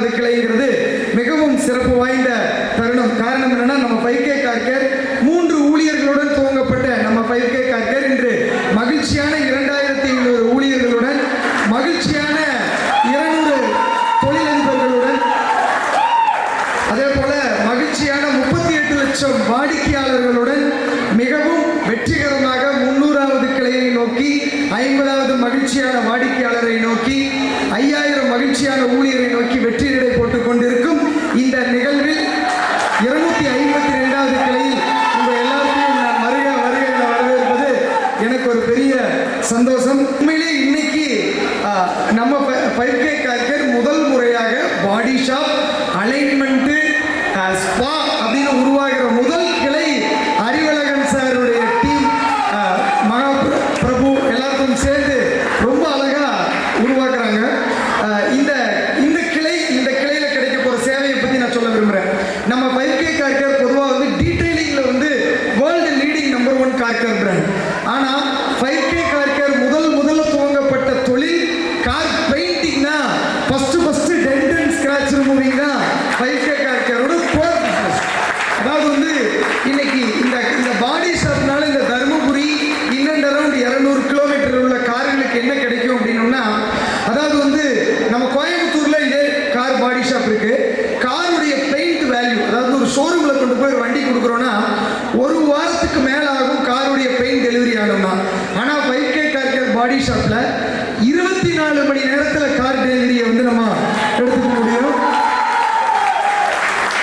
2வது கிளைங்கிறது மிகவும் சிறப்பு வாய்ந்த தருணம். காரணம் என்னன்னா, நம்ம 5K கார் கேர் 3 ஊழியர்களுடன் துவங்கப்பட்ட நம்ம 5K கார் கேர் இன்று மகிழ்ச்சியான 2700 ஊழியர்களுடன், மகிழ்ச்சியான 200 தொழிலதிபர்களுடன், அதே போல மகிழ்ச்சியான 38 லட்சம் வாடிக்கையாளர்களுடன் மிகவும் வெற்றிகரமாக 300வது கிளையை நோக்கி, 50வது மகிழ்ச்சியான வாடிக்கையாளரை நோக்கி, 5000 மகிழ்ச்சியான ஊழியரை நோக்கி வெற்றி நடை போட்டுக் கொண்டிருக்கும் இந்த நிகழ்வில் 252வது கிளையில் உங்கள் எல்லாருக்கும் நான் வருகை வரவேற்பது எனக்கு ஒரு பெரிய சந்தோஷம். உண்மையிலே இன்னைக்கு நம்ம 5K கார் கேர் முதல் முறையாக பாடி ஷாப், அலைன்மெண்ட், ஸ்பா அப்படின்னு உருவாகிற முதல் கிளை அறிவழகன் சாருடைய டீம், மகா பிரபு எல்லாருக்கும் சேர்ந்து ரொம்ப அழகா உருவாக்குறாங்க. இந்த கிளையில கிடைக்க போற சேவையை பத்தி நான் சொல்ல விரும்புறேன். நம்ம 5K கார் கேர் பொதுவாக வந்து டீடைலிங்ல வந்து world leading number 1 car care brand. ஆனா 5K கார் கேர் முதல்ல துவங்கப்பட்ட தொழில் கார் பெயிண்டிங் தான். First dent and scratch removing தான் 5K கார் கேரோட கோர் பிசினஸ். அதாவது வந்து இன்னைக்கு இந்த பாடி ஷாப்னால இந்த தருமபுரி இன்னண்ட் அரௌண்ட் 200 கிலோமீட்டர் உள்ள கார்களுக்கு என்ன கிடைக்கும் அப்படின்னோம்னா, அதாவது வந்து நம்ம கோயம்புத்தூர்ல இதே கார் பாடி ஷாப் இருக்கு. காருடைய பெயிண்ட் வேல்யூ, அதாவது ஒரு ஷோரூம்ல கொண்டு போய் ஒரு வண்டி கொடுக்குறோம்னா 1 வாரத்துக்கு மேல ஆகும் காருடைய பெயிண்ட் டெலிவரி ஆகணும்னா. ஆனா 5K கார் கேர் பாடி ஷாப்ல 24 மணி நேரத்தில் கார் டெலிவரியை வந்து நம்ம எடுத்துக்க முடியும்.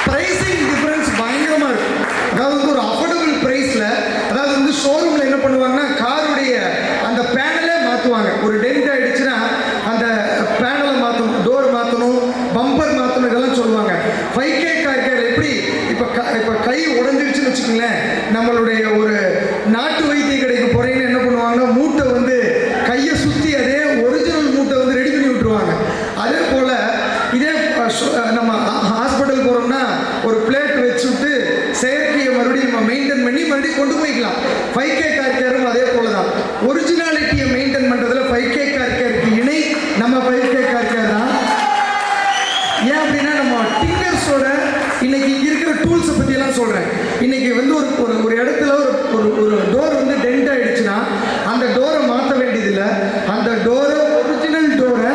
பிரைசிங் டிஃபரன்ஸ் பயங்கரமா இருக்கும். அதாவது வந்து ஒரு அஃபோர்டபுள் பிரைஸ்ல, அதாவது வந்து ஷோரூம்ல என்ன பண்ணுவாங்கன்னா, காருடைய அந்த பேனலே மாற்றுவாங்க. ஒரு டென்ட் ஆயிடுச்சுன்னா அந்த பேனலை மாற்றணும், டோர் மாற்றணும், பம்பர் மாற்றணும், இதெல்லாம் சொல்லுவாங்க. 5K கார் கேர் எப்படி இப்போ கை உடஞ்சிருச்சுன்னு வச்சுக்கோங்களேன், நம்மளுடைய ஒரு நாட்டு வைத்திய கடைக்கு போறீங்கன்னு என்ன பண்ணுவாங்கன்னா, மூட்டை வந்து கையை சுற்றி அதே ஒரிஜினல் மூட்டை வந்து ரெடி பண்ணி விட்டுருவாங்க. அதே போல இதே நம்ம ஹாஸ்பிட்டல் போறோம்னா ஒரு பிளேட் வச்சுட்டு செயற்கையை மறுபடியும் நம்ம மெயின்டைன் பண்ணி மறுபடியும் கொண்டு போய்க்கலாம். 5K கார் கேரும் அதே போல தான். ஒரிஜினாலிட்டியை மெயின்டைன் பண்றதுல 5K கார் கேருக்கு இணை நம்ம 5K கார் கேர் தான். ஏன் அப்படின்னா, நம்ம டிங்கர்ஸோட இன்னைக்கு இருக்கிற டூல்ஸை பத்தி எல்லாம் சொல்றேன். இன்னைக்கு வந்து ஒரு இடத்துல ஒரு டோர் வந்து டென்ட் ஆயிடுச்சுன்னா அந்த டோரை மாற்ற வேண்டியதில்லை. அந்த டோரை, ஒரிஜினல் டோரை,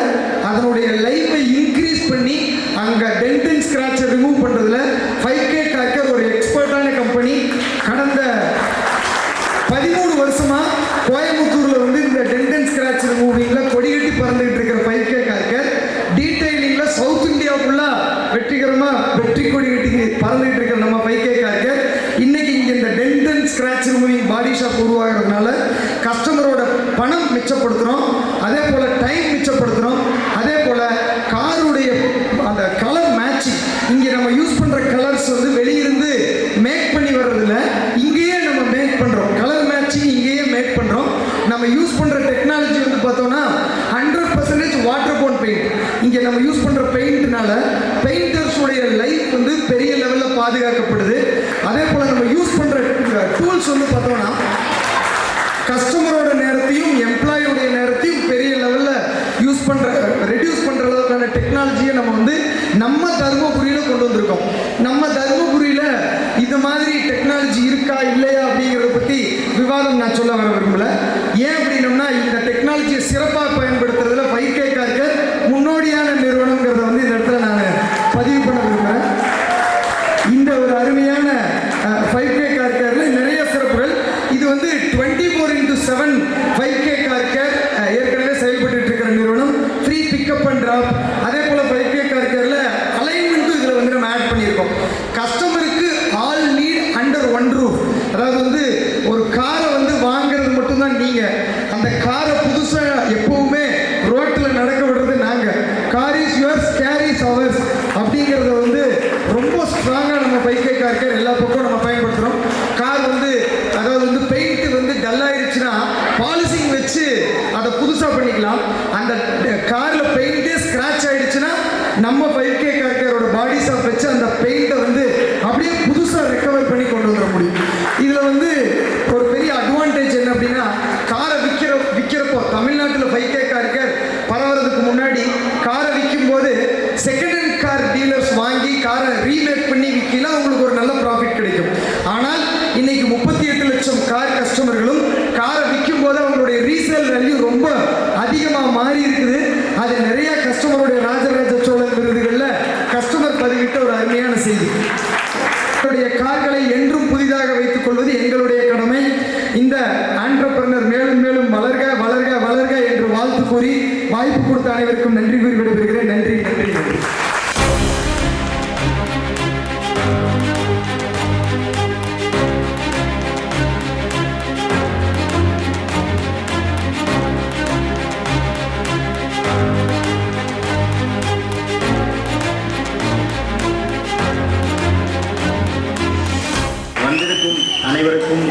அதனுடைய லைஃபை இன்க்ரீஸ் பண்ணி அங்கே டென்ட் அண்ட் ஸ்கிராட்சை ரிமூவ் பண்ணுறதுல 5K கார் கேர் ஒரு எக்ஸ்பர்ட்டான கம்பெனி. கடந்த 13 வருஷமா கோயம்புத்தூர்ல வந்து இந்த டென்ட் அண்ட் ஸ்கிராட்ச் ரிமூவிங்ல கொடிகட்டி பறந்துகிட்டு இருக்கிற 5K கார் கேர் டீடைலிங்ல சவுத் இந்தியா ஃபுல்லா வெற்றிகரமா வெற்றி கொடி கட்டி பறந்துகிட்டு இருக்கிற நம்ம 5K கார் கேர் இன்னைக்கு இங்க இந்த dent and scratch removing body shop உருவாகிறதுனால கஸ்டமரோட பணம் மிச்சப்படுத்துறோம், அதே போல டைம் மிச்சப்படுத்துறோம், அதே போல காருடைய அந்த கலர் மேட்சிங், இங்க நம்ம யூஸ் பண்ற கலர்ஸ் வந்து வெளியிருந்து மேக் பண்ணி வர்றதில்ல, இங்கேயே நம்ம மேக் பண்றோம். கலர் மேட்சிங் இங்கேயே மேக் பண்றோம். நம்ம யூஸ் பண்ற டெக்னாலஜி வந்து பார்த்தோம்னா 100% வாட்டர் போன் பெயிண்ட். இங்க நம்ம யூஸ் பண்ற பெயிண்ட்னால பெயிண்டர்ஸ் உடைய லைஃப் வந்து பெரிய லெவல்ல பாதுகாக்கப்படுது. அதே போல நம்ம யூஸ் பண்ற டூல்ஸ் வந்து பார்த்தோம்னா கஸ்டமரோட நேரத்தையும் எம்ப்ளாயோடைய நேரத்தையும் பெரிய லெவல்ல ரெடியூஸ் பண்ற அளவுக்கான டெக்னாலஜியை நம்ம வந்து நம்ம தருமபுரியில கொண்டு வந்திருக்கோம். நம்ம தருமபுரியில இது மாதிரி டெக்னாலஜி இருக்கா இல்லையா அப்படிங்கிறத பத்தி விவாதம் நான் சொல்ல வர விரும்பல. ஏன் அப்படின்னோம்னா, இந்த டெக்னாலஜியை சிறப்பாக பயன்படுத்துறதுல 5K கார் கேர் முன்னோடியான நிறுவனம்ங்கிறத வந்து இந்த இடத்துல நான் பதிவு பண்ண விரும்புகிறேன். இந்த ஒரு அருமையான 5K கார் கேர்ல நிறைய சிறப்புகள். இது வந்து 24x7 5K கார் கேர் ஏற்கனவே செயல்பட்டு இருக்கிற நிறுவனம். Free pickup and drop. அதே போல 5K கார் கேர்ல அலைன்மெண்ட்டும் இதுல வந்து நம்ம ஆட் பண்ணியிருக்கோம். கஸ்டமருக்கு all need under one roof. அதாவது வந்து ஒரு காரை வந்து வாங்குறது மட்டும்தான் நீங்க, அந்த காரை புதுசா எப்பவுமே ரோட்ல நடக்க விடுறது நாங்க. Car is yours, care is hours அப்படிங்கிறத வந்து ரொம்ப ஸ்ட்ராங்கா நம்ம 5K கார் கேர் எல்லா பக்கம் நம்ம பயன்படுத்துறோம். கார் வந்து அதாவது வந்து பெயிண்ட் வந்து டல் ஆயிடுச்சுன்னா பாலிசிங் வச்சு அதை புதுசா பண்ணிக்கலாம். அந்த கார்ல பெயிண்டே ஸ்கிராட்ச் ஆயிடுச்சுன்னா நம்ம 5K கார் கேரோட பாடி ஷாப் வச்சு அந்த பெயிண்டை வந்து அப்படியே புதுசா ரெக்கவர் பண்ணி கொண்டு வந்துட முடியும். இதுல வந்து ஒரு பெரிய அட்வான்டேஜ் என்ன அப்படின்னா, காரை விற்கிறப்போ தமிழ்நாட்டில் 5K கார் கேர் பரவறதுக்கு முன்னாடி காரை விற்கும் போது செகண்ட் ஹேண்ட் கார் கஸ்டமருடைய ராஜராஜ சோழன் விருதுகள்ல கஸ்டமர் பதிவிட்ட ஒரு அருமையான செய்தி. கார்களை என்றும் புதிதாக வைத்துக் கொள்வது எங்களுடைய கடமை. இந்த ஆண்டர்பிரனர் மேலும் மேலும் வளர்க வளர்க வளர்க என்று வாழ்த்து கூறி வாய்ப்பு கொடுத்த அனைவருக்கும் நன்றி கூறி விடைபெறுகிறேன். நன்றி நன்றி நன்றி. அனைவருக்கும்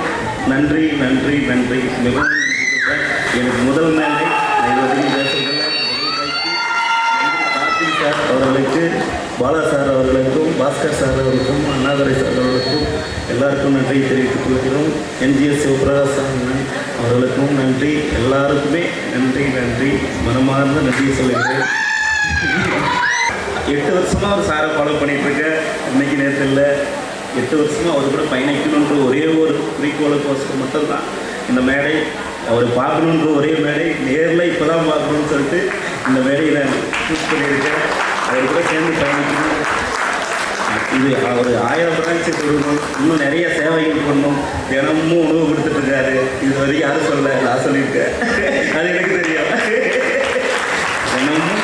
நன்றி நன்றி நன்றி. மிகவும் எனக்கு முதல் மேலே கார்த்திக் சார் அவர்களுக்கு, பாலா சார் அவர்களுக்கும், பாஸ்கர் சார் அவர்களுக்கும், அண்ணாதுரை சார் அவர்களுக்கும் எல்லாருக்கும் நன்றி தெரிவித்துக் கொள்கிறோம். என்ஜிஎஸ் சிவபிரகாஷ் அவர்களுக்கும் நன்றி. எல்லாருக்குமே நன்றி நன்றி, மனமார்ந்த நன்றி சொல்லுகிறேன். 8 வருஷமாக ஒரு சாரை ஃபாலோ பண்ணிகிட்ருக்கேன். இன்னைக்கு நேரத்தில் இல்லை, 8 வருஷமாக அவர் கூட பயணிக்கணுன்ற ஒரே ஒரு குறிக்கோளுக்கோசம் மட்டும்தான் இந்த மேடை. அவர் பார்க்கணுன்ற ஒரே மேடை, நேரில் இப்போ தான் பார்க்கணுன்னு சொல்லிட்டு இந்த மேடையை நான் சூஸ் பண்ணியிருக்கேன். அவர் கூட சேர்ந்து பயணிக்கணும். இது அவர் 1000 பிரான்ச்சு கொடுக்கணும், இன்னும் நிறைய சேவைகள் பண்ணணும். தினமும் உணவு கொடுத்துட்ருக்காரு. இது வரைக்கும் யாரும் சொல்லலை, நான் சொல்லியிருக்கேன். அது எனக்கு தெரியும். தினமும்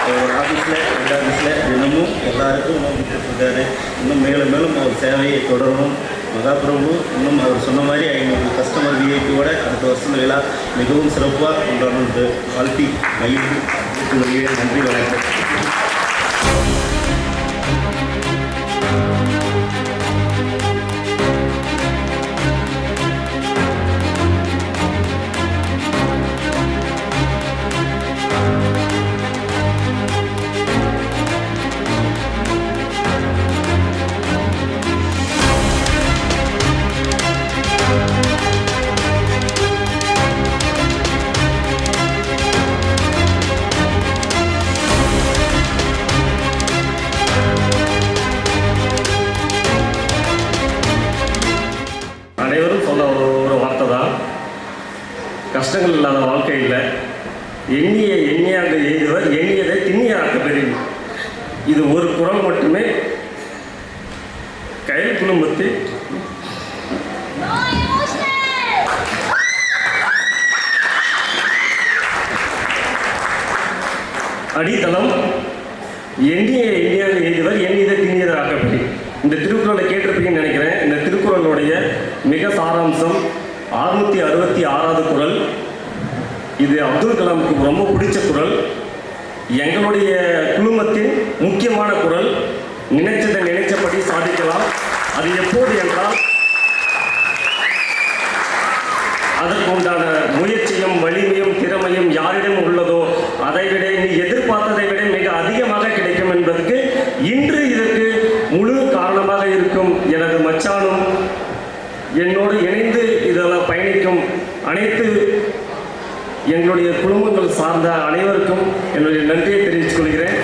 அவர் ஆஃபீஸில், ரெண்டு ஆஃபீஸில் தினமும் எல்லாருக்கும் உணவு கொடுத்துட்ருக்காரு. இன்னும் மேலும் மேலும் அவர் சேவையை தொடரணும். மகாபிரபு இன்னும் அவர் சொன்ன மாதிரி 500 கஸ்டமர் விஐபியோட அடுத்த வருஷம் விழா மிகவும் சிறப்பாக கொண்டாடணுன்ட்டு வாழ்த்தி மகிழ்ச்சி. நன்றி, வணக்கம். அனைவரும் சொன்ன ஒரு வார்த்தை தான், கஷ்டங்கள் இல்லாத வாழ்க்கை இல்லை. எண்ணிய எண்ணியாக எய்துவர், எண்ணியதை திண்ணியாக்க பெறும். இது ஒரு குரல் மட்டுமே கையில் குடும்பத்தில் அடித்தளம். எண்ணிய எண்ணியாக எய்துவர், எண்ணியதை திண்ணியதை ஆக்கப்படி. இந்த திருக்குறளை கேட்டிருப்பீங்கன்னு நினைக்கிறேன். இந்த திருக்குறளுடைய மிக சாராம்சம் 666வது குறள். இது அப்துல் கலாமுக்கு ரொம்ப பிடிச்ச குறள். எங்களுடைய குழுமத்தின் முக்கியமான குறள். நினைச்சதை நினைச்சபடி சாதிக்கலாம். அது எப்போது என்றால் அதற்கு உண்டான முயற்சியும் வலிமையும் திறமையும் யாரிடம் உள்ளதோ அதை விட நீ எதிர்பார்த்ததை விட மிக அதிகமாக கிடைக்கும் என்பதற்கு இன்று இதற்கு முழு காரணமாக இருக்கும் எனது மச்சானும் என்னோடு இணைந்து இதெல்லாம் பயணிக்கும் அனைத்து எங்களுடைய குடும்பங்கள் சார்ந்த அனைவருக்கும் என்னுடைய நன்றியை தெரிவித்துக் கொள்கிறேன்.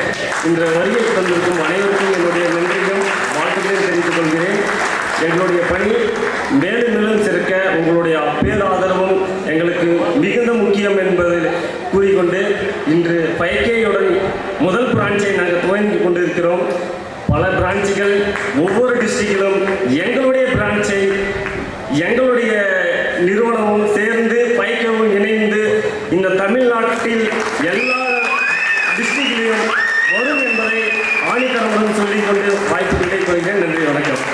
இந்த வருகை தந்திருக்கும் அனைவருக்கும் என்னுடைய நன்றியும் வாழ்த்துக்களையும் தெரிவித்துக் கொள்கிறேன். எங்களுடைய பணி மேலும் மேலும் சிறக்க உங்களுடைய பேராதரவும் எங்களுக்கு மிகுந்த முக்கியம் என்பதை கூறிக்கொண்டு இன்று 5Kயுடன் முதல் பிரான்ச்சை நாங்கள் துவங்கி கொண்டிருக்கிறோம். பல பிரான்ச்சுகள் ஒவ்வொரு டிஸ்ட்ரிக்டிலும் எங்களுடைய பிரான்ச்சை எங்களுடைய நிறுவனமும் சேர்ந்து 5Kவும் இணைந்து இந்த தமிழ்நாட்டில் எல்லா டிஸ்ட்ரிக்ட்லையும் வரும் என்பதை ஆணித்தரமுடன் சொல்லிக்கொண்டு வாய்ப்பு கிடைக்கிறேன். நன்றி, வணக்கம்.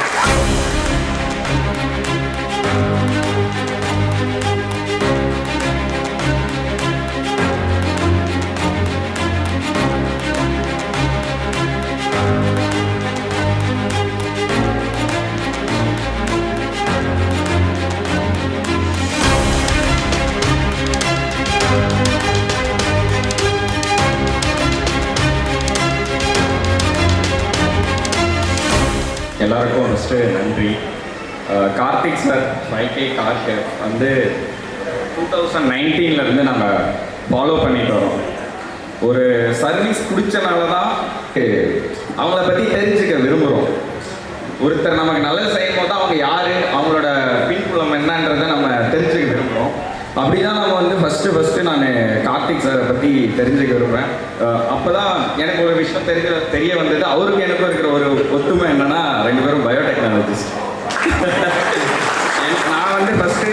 எல்லாருக்கும் ஃபஸ்ட்டு நன்றி. Karthik sir 5K car gap வந்து 2019 நாங்கள் ஃபாலோ பண்ணிட்டு வரோம். ஒரு சர்வீஸ் பிடிச்சனால தான் அவங்கள பற்றி தெரிஞ்சுக்க விரும்புகிறோம். ஒருத்தர் நமக்கு நல்லது செய்யும் போது அவங்க யார், அவங்களோட பின்புலம் என்னன்றதை நம்ம தெரிஞ்சுக்க விரும்புகிறோம். அப்படி தான் நம்ம வந்து ஃபஸ்ட்டு ஃபஸ்ட்டு நான் கார்த்திக் சாரை பற்றி தெரிஞ்சுக்க விரும்புகிறேன். அப்போ தான் எனக்கு ஒரு விஷயம் தெரிய வந்தது. அவருக்கு எனக்கும் இருக்கிற ஒரு ஒத்துமை என்னென்னா 2 பேரும் பயோடெக்னாலஜிஸ்ட். நான் வந்து ஃபஸ்ட்டு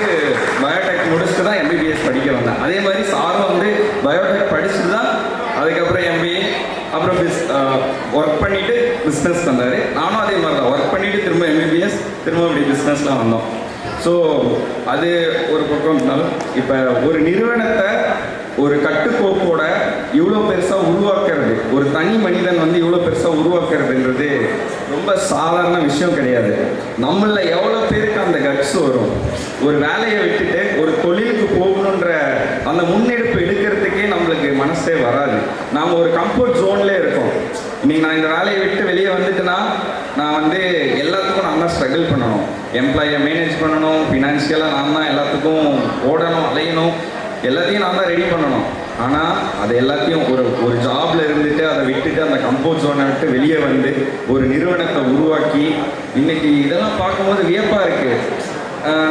பயோடெக் முடிச்சுட்டு தான் எம்பிபிஎஸ் படிக்க வந்தேன். அதே மாதிரி சாரும் வந்து பயோடெக் படிச்சுட்டு தான் அதுக்கப்புறம் எம்பிஏ, அப்புறம் ஒர்க் பண்ணிவிட்டு பிஸ்னஸ் வந்தார். நானும் அதே மாதிரி தான் ஒர்க் பண்ணிவிட்டு திரும்ப எம்பிபிஎஸ், திரும்ப அப்படி பிஸ்னஸ்லாம் வந்தோம். ஸோ அது ஒரு பக்கம் இருந்தாலும் இப்போ ஒரு நிறுவனத்தை ஒரு கட்டுக்கோப்போட இவ்வளோ பெருசாக உருவாக்குறது, ஒரு தனி மனிதன் வந்து இவ்வளோ பெருசாக உருவாக்குறதுன்றது ரொம்ப சாதாரண விஷயம் கிடையாது. நம்மள எவ்வளோ பேருக்கு அந்த கட்ஸ் வரும்? ஒரு வேலையை விட்டுட்டு ஒரு தொழிலுக்கு போகணுன்ற அந்த முன்னெடுப்பு எடுக்கிறதுக்கே நம்மளுக்கு மனசே வராது. நாம் ஒரு கம்ஃபர்ட் ஜோன்லேயே இருக்கோம். இன்னைக்கு நான் இந்த வேலையை விட்டு வெளியே வந்துட்டுனா நான் வந்து எல்லாத்துக்கும் நான் தான் ஸ்ட்ரகிள் பண்ணணும். எம்ப்ளாயை மேனேஜ் பண்ணணும், ஃபினான்ஷியலாக நான் தான் எல்லாத்துக்கும் ஓடணும், அலையணும், எல்லாத்தையும் நான் தான் ரெடி பண்ணணும். ஆனால் அது எல்லாத்தையும் ஒரு ஜாபில் இருந்துட்டு அதை விட்டுட்டு அந்த கம்ஃபர்ட் ஜோனை விட்டு வெளியே வந்து ஒரு நிறுவனத்தை உருவாக்கி இன்னைக்கு இதெல்லாம் பார்க்கும்போது வியப்பாக இருக்குது.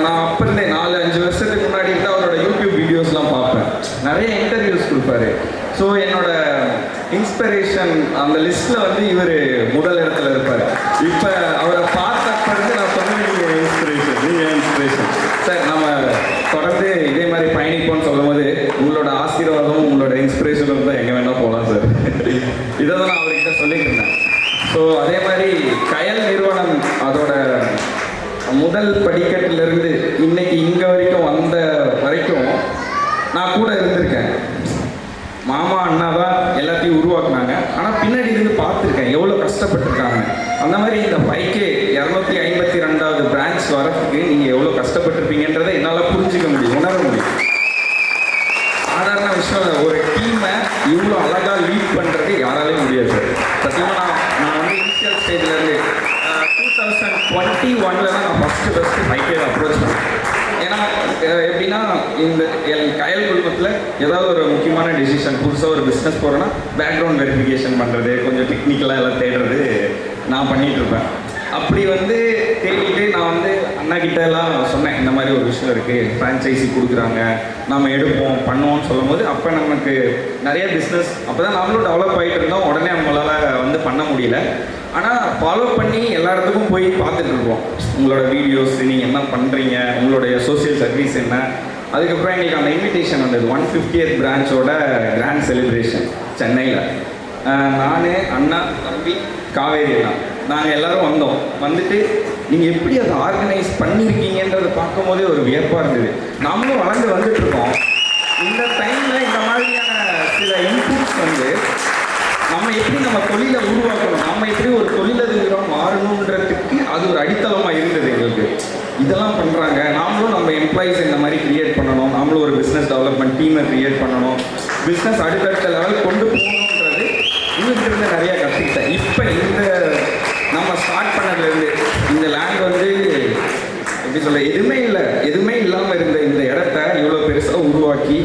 நான் அப்போ இருந்தே 4-5 வருஷத்துக்கு முன்னாடி இருந்து அவரோட யூடியூப் வீடியோஸ்லாம் பார்ப்பேன். நிறைய இன்டர்வியூஸ் கொடுப்பாரு. ஸோ என்னோட இன்ஸ்பிரேஷன் அந்த லிஸ்ட்டில் வந்து இவர் முதல் இடத்துல இருப்பார். இப்போ அவரை பார்த்தப்பருந்து நான் சொன்னேன், நீங்கள் இன்ஸ்பிரேஷன் சார். நம்ம தொடர்ந்து இதே மாதிரி பயணிப்போம்னு சொல்லும் போது உங்களோட ஆசீர்வாதமும் உங்களோட இன்ஸ்பிரேஷனும் தான் எங்கே வேணால் போகலாம் சார். இதை தான் நான் அவர்கிட்ட சொல்லிட்டு இருந்தேன். ஸோ அதே மாதிரி கயல் நிறுவனம் அதோட முதல் படிக்கட்டிலிருந்து இன்னைக்கு இங்கே வரைக்கும் வந்த வரைக்கும் நான் கூட இருந்திருக்கேன். மாமா அண்ணா தான் எல்லாத்தையும் உருவாக்குனாங்க. ஆனால் பின்னாடி இருந்து பார்த்துருக்கேன் எவ்வளோ கஷ்டப்பட்டுருக்காங்க. அந்த மாதிரி இந்த 552வது பிரான்ச் வரதுக்கு நீங்கள் எவ்வளோ கஷ்டப்பட்டுருப்பீங்கன்றதை என்னால் புரிஞ்சிக்க முடியும், உணர முடியும். சாதாரண விஷயம் இல்லை. ஒரு டீமை இவ்வளோ அழகாக லீட் பண்ணுறது யாராலையும் முடியாது. சத்தியமாக நான் வந்து இனிஷியல் ஸ்டேஜ்லேருந்து 2021 தான் நான் ஃபஸ்ட்டு பைக்கே அப்ரோச் பண்ணேன். ஏன்னா எப்படின்னா இந்த என் கயல் குடும்பத்தில் ஏதாவது ஒரு முக்கியமான டெசிஷன், புதுசாக ஒரு பிஸ்னஸ் போகிறேன்னா பேக்ரவுண்ட் வெரிஃபிகேஷன் பண்ணுறது, கொஞ்சம் டெக்னிக்கலாக எல்லாம் தேடுறது நான் பண்ணிகிட்ருப்பேன். அப்படி வந்து தேடிட்டு நான் வந்து அண்ணா கிட்ட எல்லாம் சொன்னேன், இந்த மாதிரி ஒரு விஷயம் இருக்குது, ஃப்ரான்ச்சைஸி கொடுக்குறாங்க, நம்ம எடுப்போம் பண்ணுவோம்னு சொல்லும் போது அப்போ நமக்கு நிறைய பிஸ்னஸ் அப்போ தான் நாமளும் டெவலப் ஆகிட்டு இருந்தோம். உடனே அவங்களால வந்து பண்ண முடியல. ஆனால் ஃபாலோ பண்ணி எல்லா இடத்துக்கும் போய் பார்த்துட்டு இருக்கோம். உங்களோட வீடியோஸ், நீங்கள் என்ன பண்ணுறீங்க, உங்களுடைய சோசியல் சர்வீஸ் என்ன. அதுக்கப்புறம் எங்களுக்கு அந்த இன்விடேஷன் வந்தது 150th பிரான்ச்சோட கிராண்ட் செலிப்ரேஷன் சென்னையில். நான், அண்ணா, தம்பி, காவேரி அண்ணா நாங்கள் எல்லோரும் வந்தோம். வந்துட்டு நீங்கள் எப்படி அதை ஆர்கனைஸ் பண்ணியிருக்கீங்கன்றதை பார்க்கும் போதே ஒரு வியப்பாக இருந்தது. நம்மளும் வளர்ந்து வந்துட்டுருக்கோம். இந்த டைமில் இந்த மாதிரியான சில இன்புட்ஸ் வந்து நம்ம எப்படி நம்ம தொழிலை உருவாக்கணும், நம்ம எப்படி ஒரு தொழிலதிபராக மாறணுன்றதுக்கு அது ஒரு அடித்தளமாக இருந்தது எங்களுக்கு. இதெல்லாம் பண்ணுறாங்க, நாமளும் நம்ம எம்ப்ளாயிஸ் இந்த மாதிரி க்ரியேட் பண்ணணும், நாமளும் ஒரு பிஸ்னஸ் டெவலப்மெண்ட் டீமை க்ரியேட் பண்ணணும், பிஸ்னஸ் அடுத்தடுத்த லெவல் கொண்டு போகணுன்றது இவங்கிட்ட நிறையா கற்றுக்கிட்டேன். இப்போ இந்த நம்ம ஸ்டார்ட் பண்ணதுலேருந்து இந்த லேண்ட் வந்து எப்படி சொல்ல எதுவுமே இல்லாமல் இருந்த இந்த இடத்த இவ்வளோ பெருசாக உருவாக்கி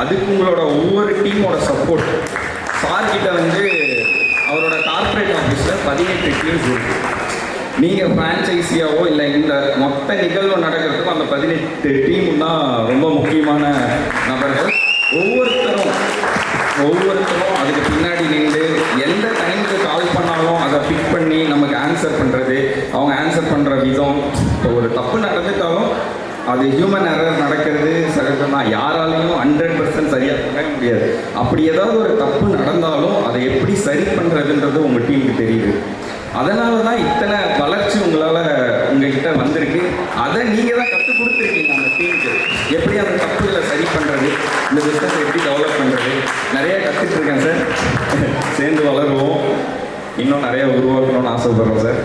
அதுக்கு உங்களோட ஒவ்வொரு டீமோட சப்போர்ட். சார்கிட்ட வந்து அவரோட கார்ப்பரேட் ஆஃபீஸில் 18 டீம்ஸ் இருக்குது. நீங்கள் ஃப்ரான்ச்சைஸியாவோ இல்லை இந்த மொத்த நிகழ்வு நடக்கிறதுக்கும் அந்த 18 டீமும் தான் ரொம்ப முக்கியமான நபர்கள். ஒவ்வொருத்தரும் அதுக்கு பின்னாடி நின்று எந்த டைமுக்கு கால் பண்ணாலும் அதை பிக் பண்ணி நமக்கு ஆன்சர் பண்ணுறது, அவங்க ஆன்சர் பண்ணுற விதம். இப்போ ஒரு தப்பு நடந்துட்டாலும் அது ஹியூமன் எரர் நடக்கிறது சகஜம் தான். யாராலையும் 100% சரியாக பண்ண முடியாது. அப்படி ஏதாவது ஒரு தப்பு நடந்தாலும் அதை எப்படி சரி பண்ணுறதுன்றது உங்கள் டீமுக்கு தெரியுது. அதனால தான் இத்தனை வளர்ச்சி உங்ககிட்ட வந்திருக்கு. அதை நீங்கள் தான் கற்றுக் கொடுத்துருக்கீங்க அந்த டீமுக்கு. எப்படி அந்த தப்புகளை சரி பண்ணுறது, இந்த பிஸ்னஸ் எப்படி டெவலப் பண்ணுறது, நிறையா கற்றுட்ருக்கேன் சார். சேர்ந்து வளருவோம், இன்னும் நிறையா உருவாக்கணும்னு ஆசைப்படுறோம் சார்.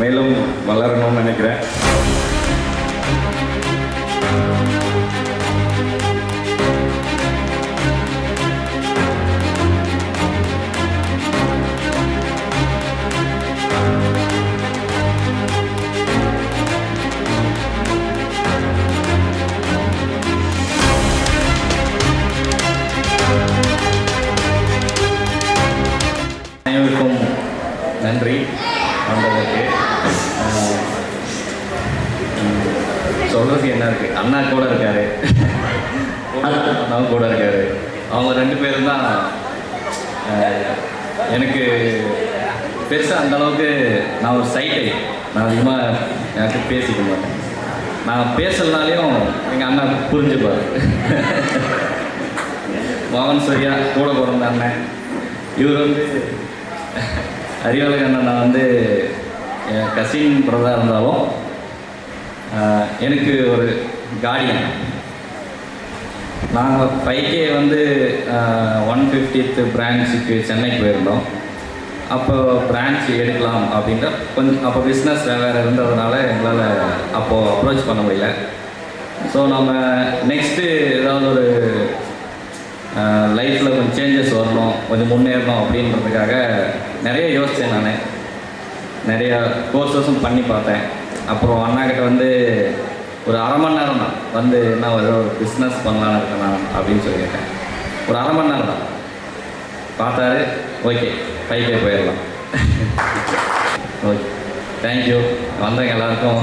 மேலும் வளரணும்னு நினைக்கிறேன். அனைவருக்கும் நன்றி வந்ததற்கு. சொல்றதுக்கு என்ன இருக்கு, அண்ணா கூட இருக்காரு. நான் கூட இருக்காரு. அவங்க 2 பேரும் தான் எனக்கு பெருசாக அந்தளவுக்கு நான் ஒரு சைட்டை நான் அதிகமாக எனக்கு பேசிக்க மாட்டேன். நான் பேசலனாலையும் எங்கள் அண்ணன் புரிஞ்சுப்பார். மோகன் சூர்யா கூட பிறந்த அண்ணன். இவர் வந்து அறிவாளி அண்ணன். நான் வந்து என் கசின் பிரதராக இருந்தாலும் எனக்கு ஒரு கார்டியன். நாங்கள் 5K வந்து 150th பிரான்ச்சுக்கு சென்னைக்கு போயிருந்தோம். அப்போ பிரான்ச் எடுக்கலாம் அப்படின்ற கொஞ்சம் அப்போ பிஸ்னஸ் வேறு இருந்ததுனால எங்களால் அப்போது அப்ரோச் பண்ண முடியல. ஸோ நம்ம நெக்ஸ்ட்டு ஏதாவது ஒரு லைஃப்பில் கொஞ்சம் சேஞ்சஸ் வரணும், கொஞ்சம் முன்னேறணும் அப்படின்றதுக்காக நிறைய யோசித்தேன். நான் நிறையா கோர்சஸும் பண்ணி பார்த்தேன். அப்புறம் அண்ணாக்கிட்ட வந்து ஒரு 1/2 மணி நேரம் தான் வந்து என்ன ஏதோ ஒரு பிஸ்னஸ் பண்ணலான்னு இருக்கேன் அப்படின்னு சொல்லியிருக்கேன். ஒரு 1/2 மணி நேரம் தான் பார்த்தாரு. ஓகே 5K போயிடலாம். Okay thank you. வந்தவங்க எல்லாருக்கும்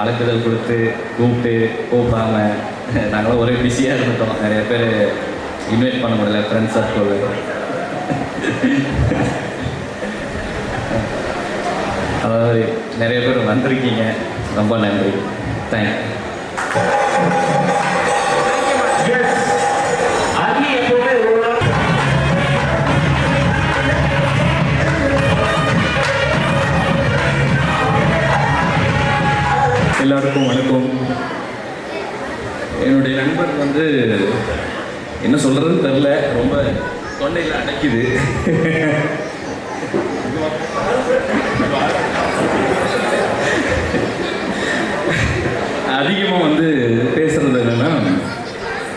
அழைப்புதல் கொடுத்து கூப்பிடாம நாங்களும் ஒரே பிஸியாக இருந்துட்டோம். நிறைய பேர் இன்வைட் பண்ண முடியல ஃப்ரெண்ட்ஸ் சர்க்கிள். அதாவது நிறைய பேர் வந்திருக்கீங்க, ரொம்ப நன்றி. தேங்க்யூ. எல்லாருக்கும் வணக்கம். என்னுடைய நண்பர் வந்து என்ன சொல்கிறதுன்னு தெரில, ரொம்ப தொண்டையில் அடைக்குது. அதிகமாக வந்து பேசுகிறது என்னென்னா,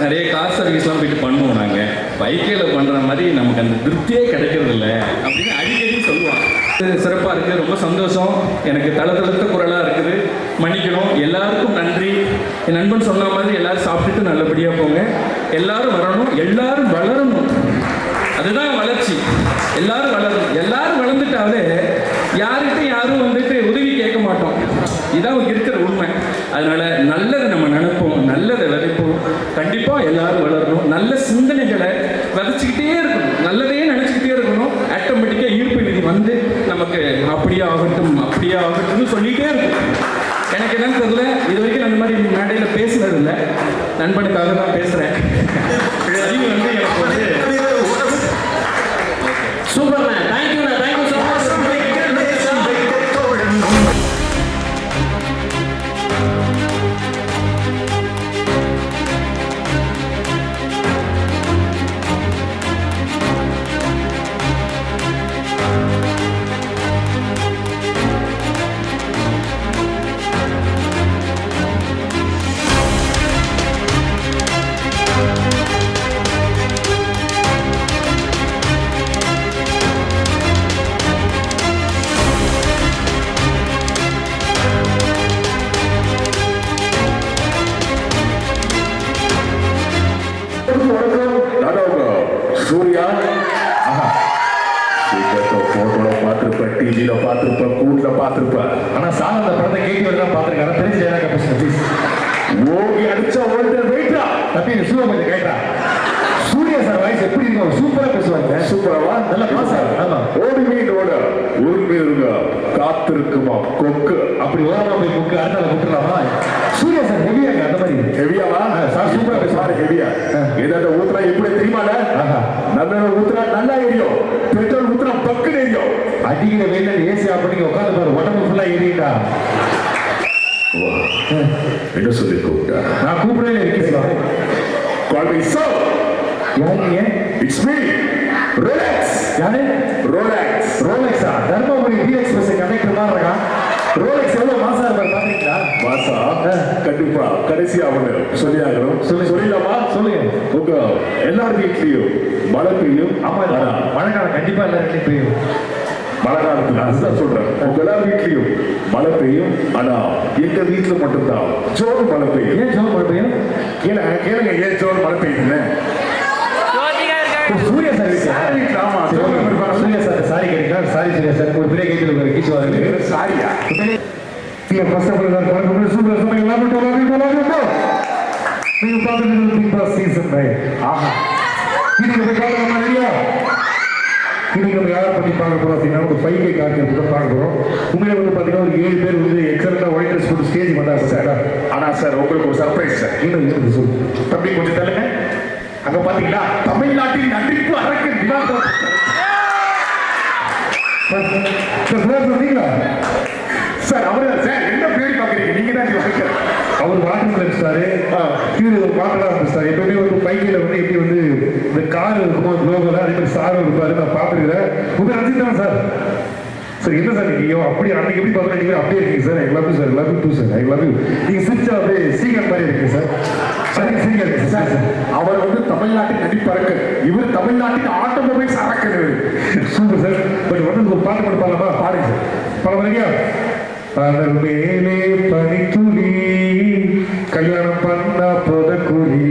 நிறைய கார் சர்வீஸ்லாம் போயிட்டு பண்ணுவோம். நாங்கள் பைக்கில் பண்ணுற மாதிரி நமக்கு அந்த திருப்தியே கிடைக்கிறதில்ல அப்படின்னு அடிக்கடி சொல்லுவான். சிறப்பாக இருக்குது, ரொம்ப சந்தோஷம். எனக்கு தளதளத்த குரலாக இருக்குது, மன்னிக்கணும். எல்லாருக்கும் நன்றி. என் நண்பன் சொன்ன மாதிரி எல்லோரும் சாப்பிட்டுட்டு நல்லபடியாக போங்க. எல்லோரும் வரணும், எல்லோரும் வளரணும். அதுதான் வளர்ச்சி. எல்லோரும் வளரணும். எல்லோரும் வளர்ந்துட்டாலே யார்கிட்ட யாரும் வந்துட்டு உதவி கேட்க மாட்டோம். இதான் இருக்கிற உண்மை. அதனால் நல்லதை நம்ம நினைப்போம், நல்லதை விதைப்போம். கண்டிப்பாக எல்லாரும் வளரணும். நல்ல சிந்தனைகளை விதைச்சிக்கிட்டே இருக்கணும், நல்லதையே நினச்சிக்கிட்டே இருக்கணும். ஆட்டோமேட்டிக்காக ஈர்ப்பு நிதி வந்து நமக்கு அப்படியே ஆகட்டும்னு சொல்லிகிட்டே இருக்கும். எனக்கு என்னன்னு தெரியல, இது வரைக்கும் அந்த மாதிரி மேடையில் பேசுனதில்லை. நண்பனுக்காக தான் பேசுகிறேன். அது வந்து எனக்கு வந்து சூப்பர்ண்ணே. தேங்க்யூண்ணே. Thank you so much. சூர்யா போட்டோல பார்த்துருப்ப, டிவியில பார்த்துருப்ப, கூட்ல பார்த்துருப்ப. ஆனா சார் அந்த படத்தை கேட்டு தான் பார்த்துருக்காங்க. தெரிஞ்சு எனக்கு ப்ளீஸ். ஓகி அடிச்சா ஓல்டர் வெயிட்டா தப்பி சூரிய கொஞ்சம் கேட்டா. சூர்யா சார் வாய்ஸ் எப்படி இருக்கும்? சூப்பரா பேசுவாங்க. சூப்பராவா? நல்லா பாசார். ஆமா. ஓடி மீனோட உரிமை இருங்க, காத்திருக்குமா கொக்கு. அப்படி ஓரமா போய் கொக்கு அடுத்தால விட்டுறாமா? சூர்யா சார் ஹெவியாங்க. அந்த மாதிரி ஹெவியாவா? சார் சூப்பரா பேசுவாரு. ஹெவியா ஏதாவது ஊத்துறா எப்படி தெரியுமால? நல்ல ஊத்துறா நல்லா எரியும், பெட்ரோல் ஊத்துறா பக்குன்னு எரியும். அடிக்கிற வெயில ஏசி ஆஃப் பண்ணி உட்காந்து பாரு, உடம்பு ஃபுல்லா எரியுதா. என்ன சொல்லி கூப்பிட்டா? நான் கூப்பிடவே இருக்கேன். Call me sir. யாருங்க? It's me Rolex. யாரு? ரோலெக்ஸ். ரோலெக்ஸா? தர்மபுரி டி எக்ஸ்பிரஸ் கண்டக்டர் மாதிரி இருக்கா. ரோலெக்ஸ் எவ்வளவு மாசா இருப்பாரு பாத்தீங்களா? மாசா கண்டிப்பா கடைசியா அவங்க சொல்லியாகணும். சொல்லிடலாமா? சொல்லுங்க. உங்க எல்லார் வீட்லயும் மழை பெய்யும். ஆமா, மழைக்காலம் கண்டிப்பா எல்லார் வீட்லயும் பெய்யும். மழை காலத்துல அதுதான் சொல்றேன். உங்க எல்லார் வீட்லயும் மழை பெய்யும். ஆனா எங்க வீட்டுல மட்டும்தான் ஜோர் மழை பெய்யும். ஏன் ஜோர் மழை பெய்யும்? கேளுங்க ஏன் ஜோர் மழை பெய்யுதுன்னு. சூர்யா சார் வீட்டுல. ஆமா சூர்யா சார் சாரி கேட்க. சாரி சூர்யா சார், ஒரு பெரிய கேட்டு கீச்சுவாரு. சாரியா? இல்ல first of all super super எல்லாரும் நீங்க பார்த்துட்டு பிக் பாஸ் சீசன் 9. ஆஹா, இன்னைக்கு போய் பார்க்கலாமா? ரெடியா? இன்னைக்கு நம்ம யாரை பற்றி பார்க்க போறோம் அப்படின்னா ஒரு 5K கார்டு தான் பார்க்க போறோம். உண்மையில வந்து பார்த்தீங்கன்னா ஒரு 7 பேர் வந்து எக்ஸலண்டா ஒயிட் ட்ரெஸ் போட்டு ஸ்டேஜ் வந்தாங்க சார். ஆனா சார் உங்களுக்கு ஒரு சர்ப்ரைஸ் சார். இன்னும் சொல்லு தம்பி, கொஞ்சம் தள்ளுங்க. அங்க பாத்தீங்களா தமிழ்நாட்டின் நன்றிப்பு அரக்கன் விவாதம் சொன்னீங்களா சார்? அவரு சார் என்ன பேர் பாக்குறீங்க? நீங்க தான் அவர் வாட்டர் ஆரம்பிச்சாரு, இவரு வாட்டர் ஆரம்பிச்சாரு. எப்பவுமே வந்து பைக்கில் வந்து எப்படி வந்து இந்த கார் இருக்குமோ லோகோல அதே மாதிரி சார் இருப்பாரு, நான் பார்த்துருக்கிறேன். உங்க ரஞ்சித் தான் சார். சார் என்ன சார் நீங்க அப்படி அன்னைக்கு எப்படி பார்க்குறீங்க அப்படியே இருக்கீங்க sir. I love you sir, love you too sir, I love you. நீங்க சிரிச்சா அப்படியே சீக்கிரம் மாதிரி இருக்கு சார். சரிங்க சீக்கிரம் சார். அவர் வந்து தமிழ்நாட்டின் நடிப்பறக்கு, இவர் தமிழ்நாட்டின் ஆட்டோமொபைல்ஸ் அரக்கன். Super sir. பட் வந்து ஒரு பாட்டு மட்டும் பாடலாமா? பாடுங்க சார். பாட வரீங்க? அதன் மேலே பனித்துளி, கல்யாணம் பண்ண பொதக்குழி,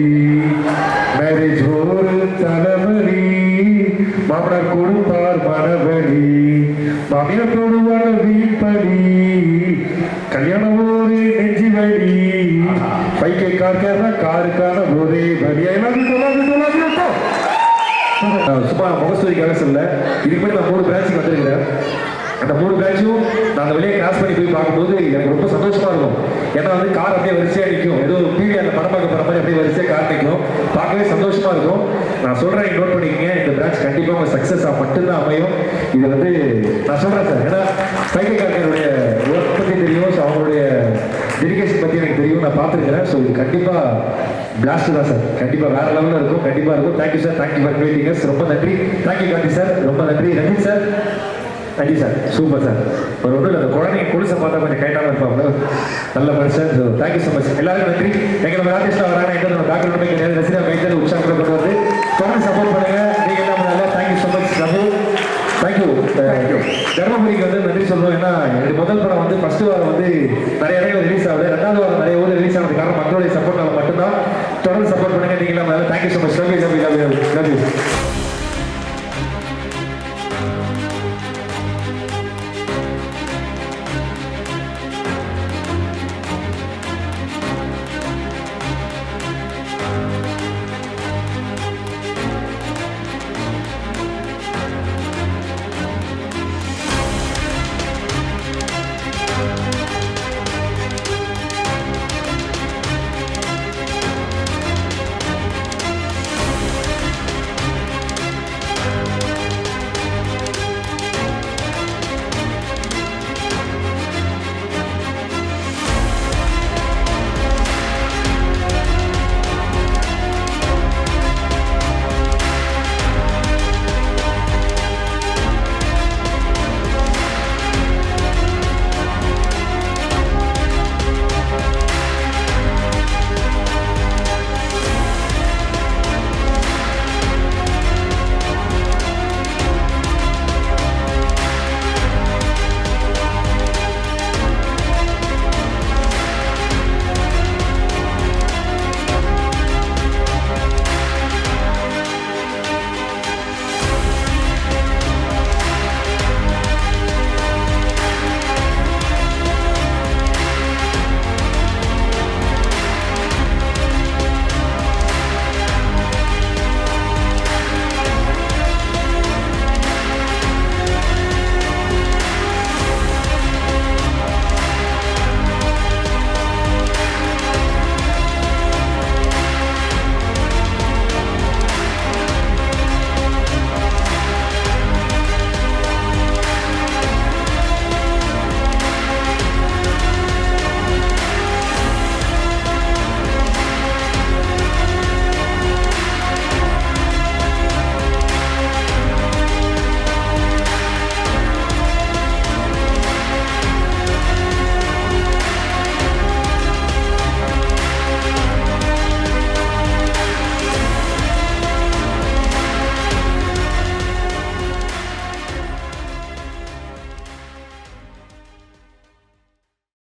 மேரேஜ் ஒரு தலைவலி, மாமனார் கொடுப்பார் மனவழி, மாமியார் தொடுவார் வீப்பலி, கல்யாணம் ஒரு நெஞ்சி வழி, 5K காருக்கான ஒரே வழி. சும்மா முகஸ்துதிக்காக சொல்ல, இதுக்கு முன்னாடி நான் 3 பிரான்ச்சுக்கு வந்திருக்கிறேன். அந்த 3 பிரான்ச்சும் நான் அந்த வெளியே கிராஸ் பண்ணி போய் பார்க்கும்போது எனக்கு ரொம்ப சந்தோஷமா இருக்கும். ஏன்னா வந்து கார் அப்படியே வரிசையாக நிற்கும், ஏதோ டிவியில் படம் பார்க்க போகிற மாதிரி அப்படியே வரிசையாக கார் நிற்கும், பார்க்கவே சந்தோஷமா இருக்கும். நான் சொல்கிறேன், நோட் பண்ணிக்கங்க, இந்த பிரான்ச் கண்டிப்பாக உங்கள் சக்ஸஸாக மட்டும்தான் அமையும். இது வந்து நான் சொல்கிறேன் சார். ஏன்னா 5K கார்டுடைய ஒர்க் பற்றி தெரியும், ஸோ அவங்களுடைய டெடிகேஷன் பற்றி எனக்கு தெரியும், நான் பார்த்துருக்கிறேன். ஸோ இது கண்டிப்பாக பிளாஸ்ட் தான் சார். கண்டிப்பாக வேற லெவலில் இருக்கும், கண்டிப்பாக இருக்கும். Thank you sir, thank you for meetings. ரொம்ப நன்றி. தேங்க்யூ காந்தி சார், ரொம்ப நன்றி. ரஞ்சித் சார், நன்றி சார், சூப்பர் சார். ஒரு ஒன்றும் இல்லை, அந்த குழந்தைங்க குளிசை பார்த்தா கொஞ்சம் கைட்டாமல் இருப்பாங்க, நல்ல மனுஷன். So thank you so much. எல்லாருக்கும் நன்றி. எங்கள் நம்ம ஆர்டிஸ்டாக வராங்க, எங்கே நம்ம பேக்ரவுண்ட் நிறைய ரசிகா மைத்தல் உற்சாகம் கொண்டு வந்து தொடர்ந்து சப்போர்ட் பண்ணுங்க. நீங்கள் எல்லாம் நல்லா. Thank you so much Raghu. Thank you. தர்மபுரிக்கு வந்து நன்றி சொல்லுவோம். ஏன்னா எனக்கு முதல் படம் வந்து ஃபர்ஸ்ட் வாரம் வந்து நிறைய இடங்கள் ரிலீஸ் ஆகுது, 2வது வாரம் நிறைய ஊர் ரிலீஸ் ஆனது காரணம் மக்களுடைய சப்போர்ட்னால மட்டும்தான். தொடர்ந்து சப்போர்ட் பண்ணுங்க. நீங்கள் எல்லாம் நல்லா. Thank you so much. Love you.